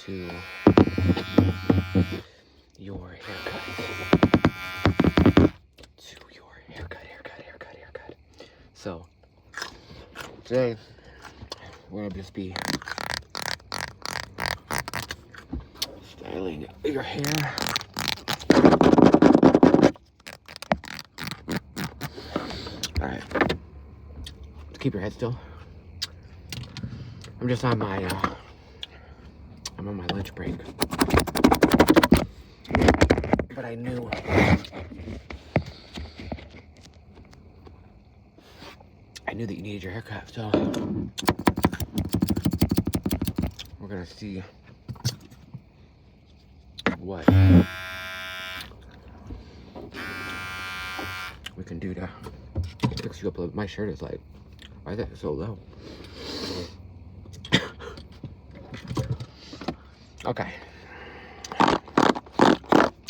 to your haircut. Haircut. So, today, we're gonna just be styling your hair. Alright. Keep your head still. I'm just on my, I'm on my lunch break. But I knew that you needed your haircut, so we're gonna see what we can do to fix you up a little. My shirt is like, why is that so low? Okay.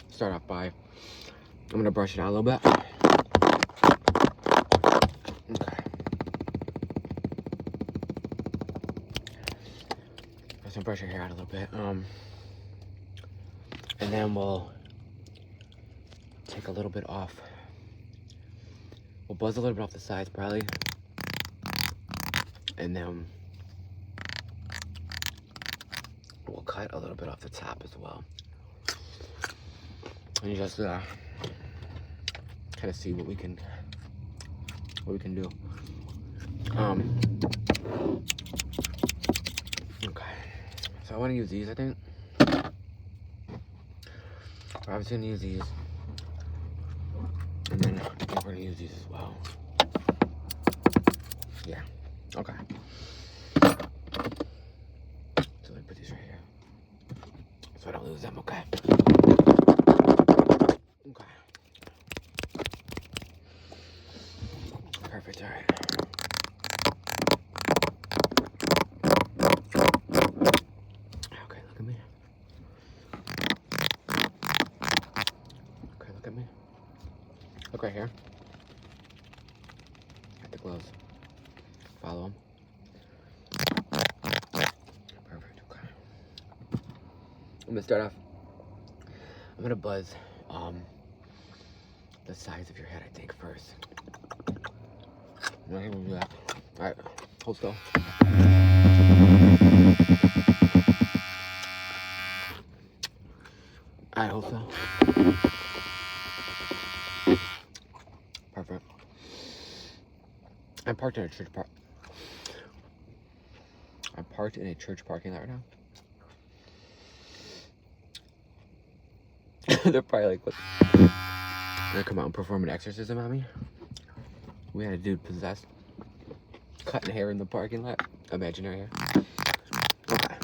Start off by, I'm gonna brush it out a little bit. Okay. Just gonna brush your hair out a little bit. And then we'll take a little bit off. We'll buzz a little bit off the sides probably. And then we'll cut a little bit off the top as well. And you just kind of see what we can do. Okay. So I want to use these, I think. I was gonna use these. And then we're gonna use these as well. Yeah. Okay. So let me put these right here, so I don't lose them. Okay. Okay. Perfect. All right. Okay. Look at me. Okay. Look at me. Look right here. At the gloves. Follow them. Perfect, okay. I'm gonna start off. I'm gonna buzz the sides of your head, I think, first. We'll do that. Alright, hold still. Alright, hold still. Perfect. I'm parked in a church parking lot right now. They're probably like, what? Gonna come out and perform an exorcism on me? We had a dude possessed, cutting hair in the parking lot. Imaginary hair. Okay.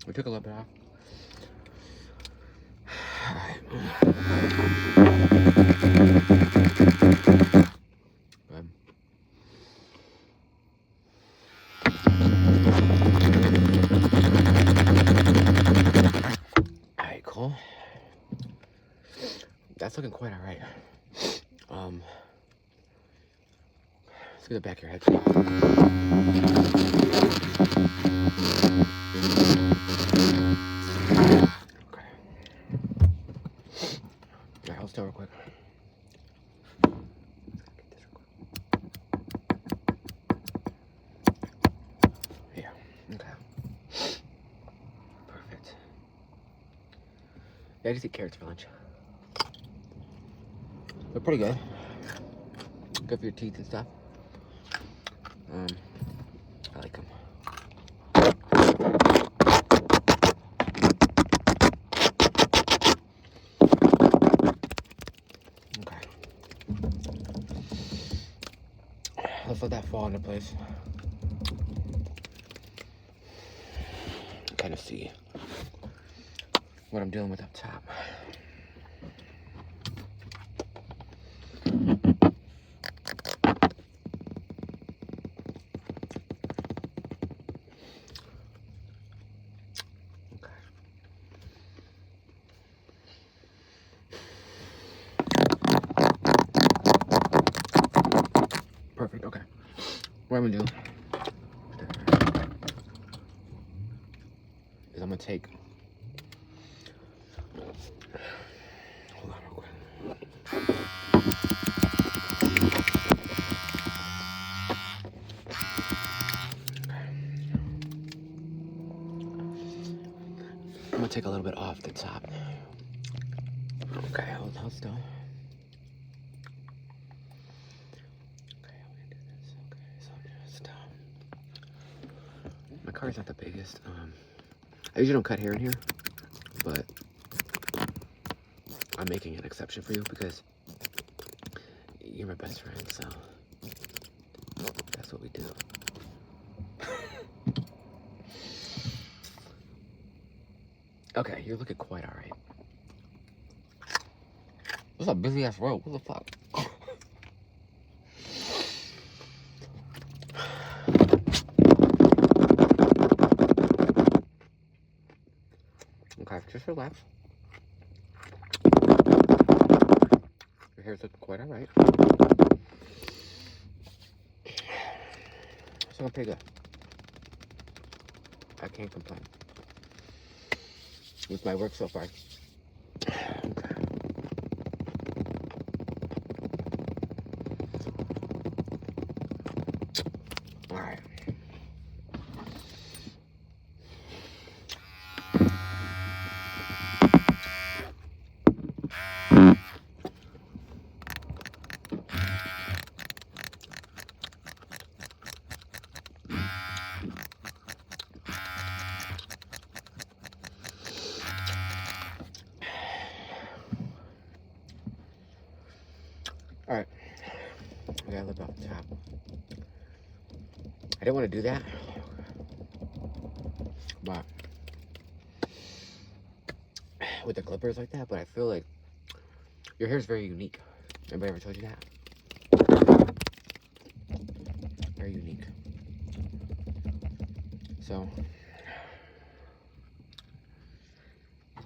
We took a little bit off. Alright. Good. Alright, cool. That's looking quite alright. Let's get the back of your head. Okay. Alright, hold still real quick. Yeah, okay. Perfect. Yeah, I just eat carrots for lunch. They're pretty good. Good for your teeth and stuff. I like them. Okay. Let's let that fall into place. Kind of see what I'm dealing with up top. Perfect, okay. What I'm gonna do is I'm gonna take. Hold on real quick. I'm gonna take a little bit off the top. Okay, hold still. Okay, we can do this. Okay, so just my car's not the biggest. I usually don't cut hair in here, but I'm making an exception for you because you're my best friend, so that's what we do. Okay, you're looking quite alright. This is a busy ass road. What the fuck? Okay, just relax. Your hair's looking quite alright. It's looking pretty good. I can't complain with my work so far. Okay. All right. All right. I gotta lift off the top. I didn't want to do that, but with the clippers like that, but I feel like your hair is very unique. Anybody ever told you that? Very unique. So, all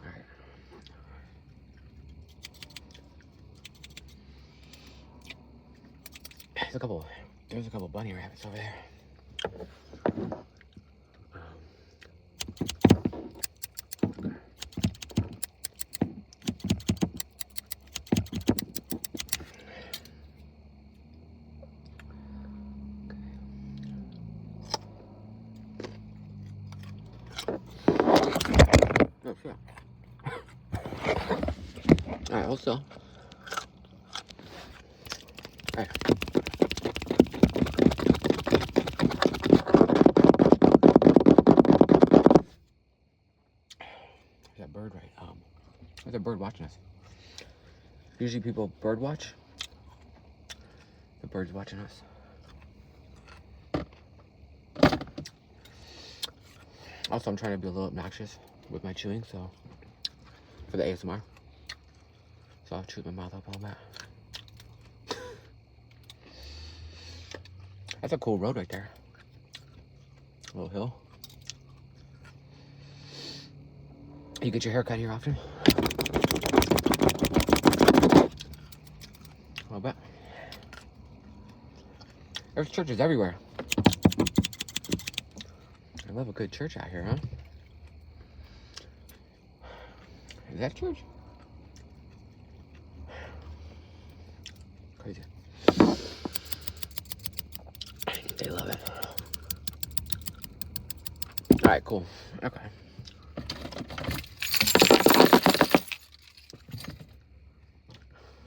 right. There's a couple bunny rabbits over there. Oh, shit. All right, hold still. All right. There's that bird right. There's a bird watching us. Usually people bird watch. The bird's watching us. Also, I'm trying to be a little obnoxious with my chewing, so for the ASMR. So I'll chew my mouth up on that. That's a cool road right there. A little hill. You get your hair cut here often? A little bit. There's churches everywhere. I love a good church out here, huh? Is that church? Crazy. They love it. All right, cool. Okay.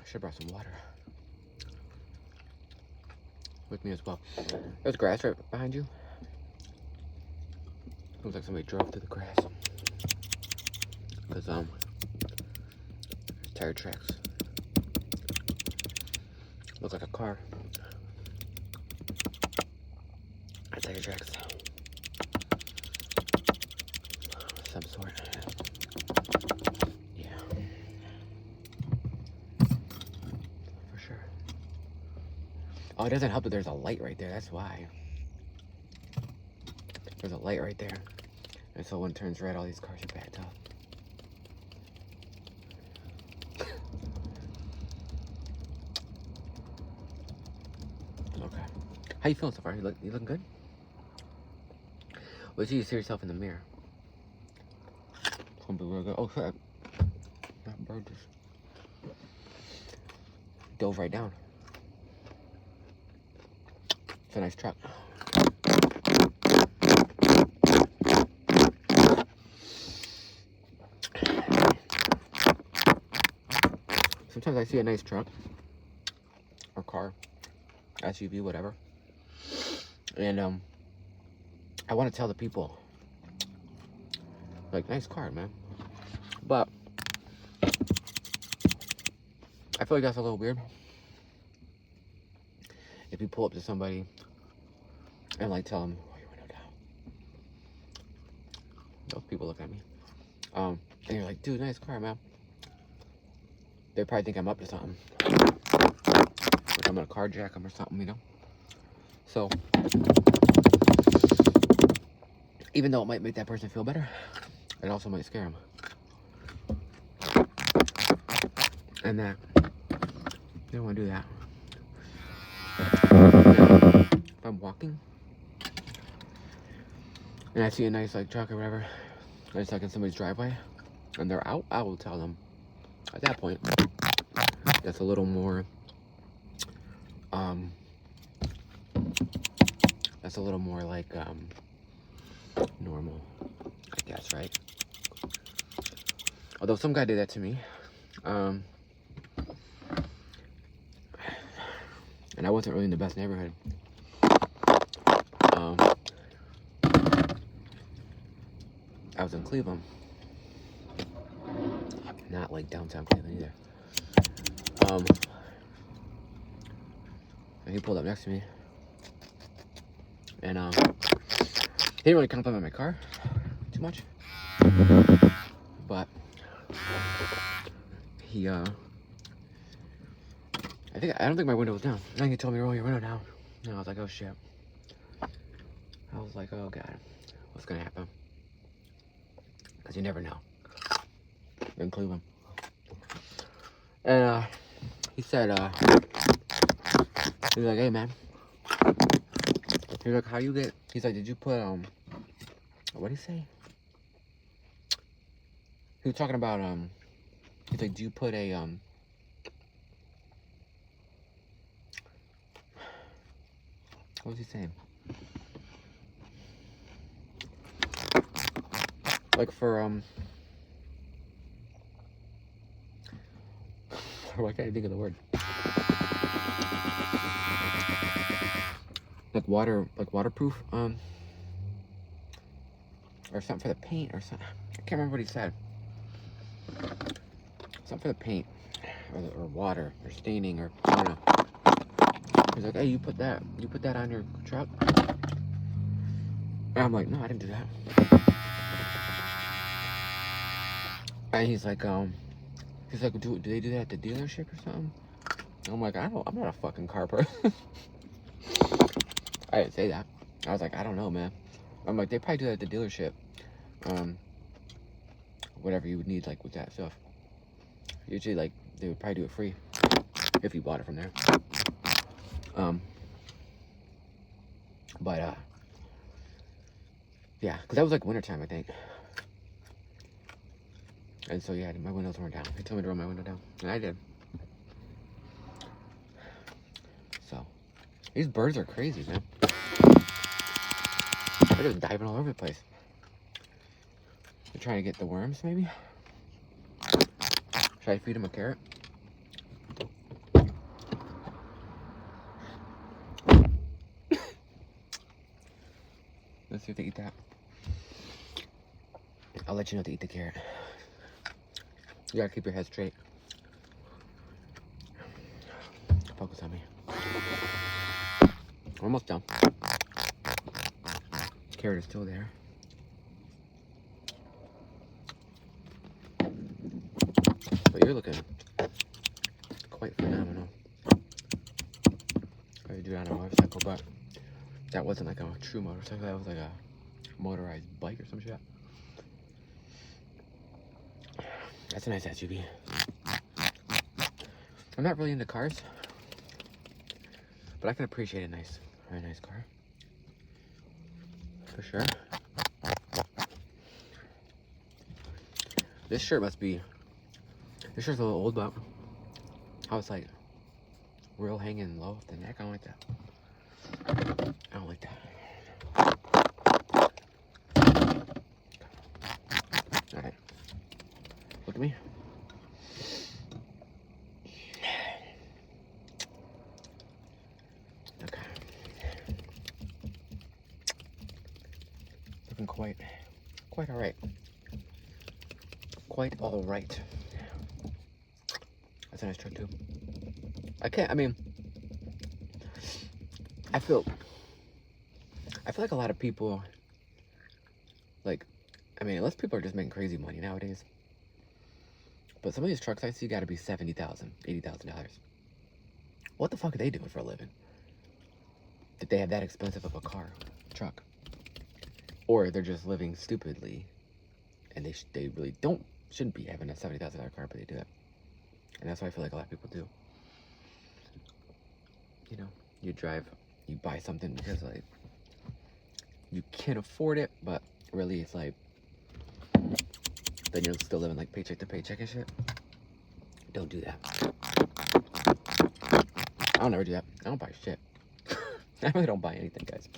I should have brought some water with me as well. There's grass right behind you. Looks like somebody drove through the grass. Because, there's tire tracks. Looks like a car. Tire tracks. Some sort. Yeah. For sure. Oh, it doesn't help that there's a light right there. That's why. There's a light right there. And so when it turns red, all these cars are backed up. Okay. How you feeling so far? You looking good? Wait till you see yourself in the mirror. gonna be real good. Oh crap. That bird just dove right down. It's a nice truck. Sometimes I see a nice truck or car, SUV, whatever, and I want to tell the people, like, nice car, man. But I feel like that's a little weird. If you pull up to somebody and like tell them, roll your window down. Those people look at me. And you're like, dude, nice car, man. They probably think I'm up to something. Like I'm gonna carjack them or something, you know? So, even though it might make that person feel better, it also might scare them. And that, you don't wanna do that. If I'm walking, and I see a nice like truck or whatever, and it's like in somebody's driveway, and they're out, I will tell them. At that point, that's a little more, that's a little more like, normal, I guess, right? Although some guy did that to me, and I wasn't really in the best neighborhood. I was in Cleveland. Not like downtown Cleveland either. And he pulled up next to me. And he didn't really compliment my car too much. But he I don't think my window was down. I think he told me roll your window down. And I was like, oh shit. I was like, oh god, what's gonna happen? Because you never know. In Cleveland. And he said, he was like, hey man. He's like, how you get, he's like, did you put, what did he say? He was talking about, he's like, do you put a, what was he saying? Like for, why can't I think of the word? Like waterproof, or something for the paint, or something. I can't remember what he said. Something for the paint, or water, or staining, or I don't know. He's like, hey, you put that on your truck? And I'm like, no, I didn't do that. And he's like, do they do that at the dealership or something? I'm like, I'm not a fucking car person. I didn't say that. I was like, I don't know, man. I'm like, they probably do that at the dealership. Whatever you would need, like, with that stuff. Usually, like, they would probably do it free if you bought it from there. Yeah, because that was like wintertime, I think. And so, yeah, my windows weren't down. He told me to roll my window down, and I did. So, these birds are crazy, man. They're just diving all over the place. They're trying to get the worms, maybe? Should I feed them a carrot? Let's see if they eat that. I'll let you know if they eat the carrot. You gotta keep your head straight. Focus on me. We're almost done. Carrot is still there. But you're looking quite phenomenal. I do that on a motorcycle, but that wasn't like a true motorcycle. That was like a motorized bike or some shit. That's a nice SUV. I'm not really into cars, but I can appreciate a very nice car. For sure. This shirt must be. This shirt's a little old, but how it's like real hanging low at the neck. I don't like that. I don't like that. All right. Look at me. Okay. Looking quite all right. Quite all right. That's a nice truck too. I mean, I feel like a lot of people, like, I mean, unless people are just making crazy money nowadays. But some of these trucks I see got to be $70,000, $80,000. What the fuck are they doing for a living? Did they have that expensive of a truck? Or they're just living stupidly, and they really shouldn't be having a $70,000 car, but they do it. And that's what I feel like a lot of people do. You know, you buy something because, like, you can afford it, but really it's like, then you're still living like paycheck to paycheck and shit. Don't do that. I don't ever do that. I don't buy shit. I really don't buy anything, guys.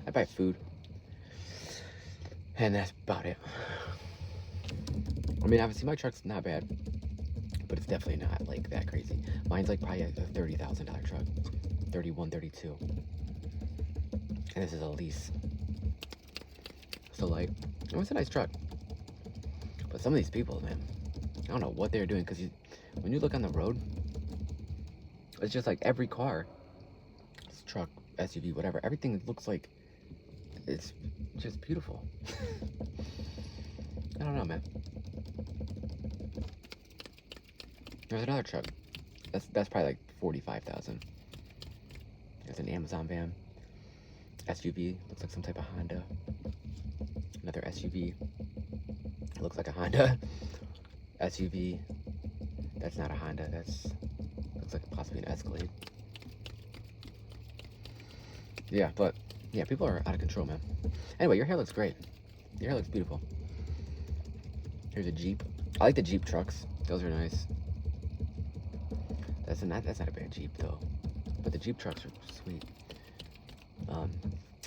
I buy food. And that's about it. I mean, obviously my truck's not bad, but it's definitely not like that crazy. Mine's like probably a $30,000 truck. 31, 32. And this is a lease. So like, it was a nice truck. But some of these people, man, I don't know what they're doing, because when you look on the road, it's just like every car, truck, SUV, whatever, everything looks like it's just beautiful. I don't know, man. There's another truck. That's probably like 45,000. There's an Amazon van. SUV, looks like some type of Honda. Another SUV. It looks like a Honda. SUV. That's not a Honda. Looks like possibly an Escalade. Yeah, but yeah, people are out of control, man. Anyway, your hair looks great. Your hair looks beautiful. Here's a Jeep. I like the Jeep trucks. Those are nice. That's not a bad Jeep though. But the Jeep trucks are sweet.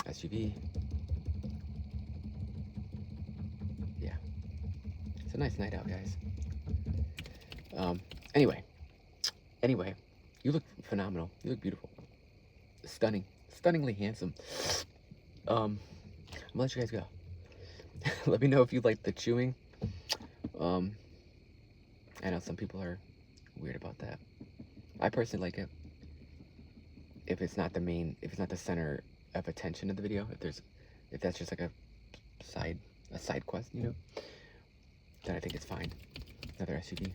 SUV. Yeah. It's a nice night out, guys. Anyway, you look phenomenal. You look beautiful. Stunning. Stunningly handsome. I'm gonna let you guys go. Let me know if you like the chewing. I know some people are weird about that. I personally like it. If it's not the center of attention of the video, if that's just like a side quest, you know, then I think it's fine. Another SUV.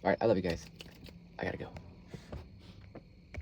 All right, I love you guys. I gotta go.